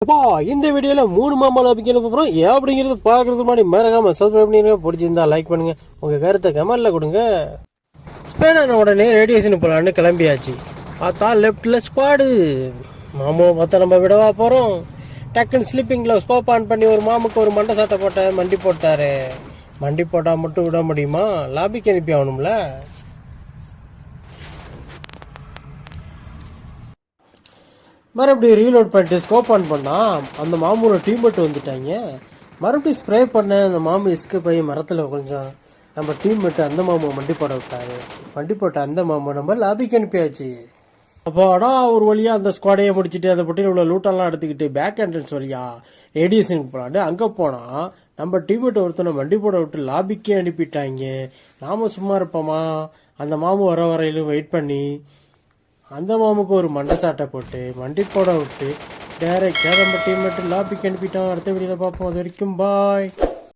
அப்பா இந்த வீடியோல 3 மாமா லாபிக்கு போறோம் அப்படிங்கிறது பாக்குறது முன்னாடி மறக்காம சப்ஸ்கிரைப் பண்ணிருங்க. பிடிச்சிருந்தா லைக் பண்ணுங்க, உங்க கருத்தை கமெண்ட்ல கொடுங்க. ஸ்பெயின் உடனே ரேடியேஷன் போலான்னு கிளம்பியாச்சு. பார்த்தா லெப்ட்ல ஸ்குவாடு. மாமாவை பார்த்தா நம்ம விடவா போறோம். டக்குன்னு ஸ்லீப்பிங்ல ஸ்கோப் ஆன் பண்ணி ஒரு மாமுக்கு ஒரு மண்டை சாட்டை போட்ட மண்டி போட்டாரு. மண்டி போட்டா மட்டும் விட முடியுமா? லாபிக்கு அனுப்பி ஆகணும்ல. மறுபடியும் ரீலோட் பண்ணிட்டு ஸ்கோப் ஆன் பண்ணா அந்த மாமூல டீம்மேட் வந்துட்டாங்க. மறுபடியும் ஸ்ப்ரே பண்ண அந்த மாமு எஸ்கேப் ஆகி மரத்தில் கொஞ்சம் நம்ம டீம்மேட் அந்த மாமு வண்டி போட விட்டாரு. வண்டி போட்ட அந்த மாமு நம்ம லாபிக்கு அனுப்பியாச்சு. அப்போடா ஒரு வழியா அந்த ஸ்குவாடையை முடிச்சுட்டு அதை பற்றி இவ்வளோ லூட்டெல்லாம் எடுத்துக்கிட்டு பேக் என்ட்ரன்ஸ் வழியா ரேடியேஷனுக்கு போனாண்டு அங்கே போனால் நம்ம டீம்மேட் ஒருத்தனை வண்டி போட விட்டு லாபிக்கே அனுப்பிட்டாங்க. நாம சும்மா இருப்போமா? அந்த மாமு வர வரையிலும் வெயிட் பண்ணி அந்த மாமுக்கு ஒரு மண்டை சாட்டை போட்டு வண்டி போட விட்டு டைரக்டா நம்ம டீம்மேட் லாபிக்கு அனுப்பிட்டோம். அடுத்த வீடியோல பார்ப்போம். அது வரைக்கும் பாய்.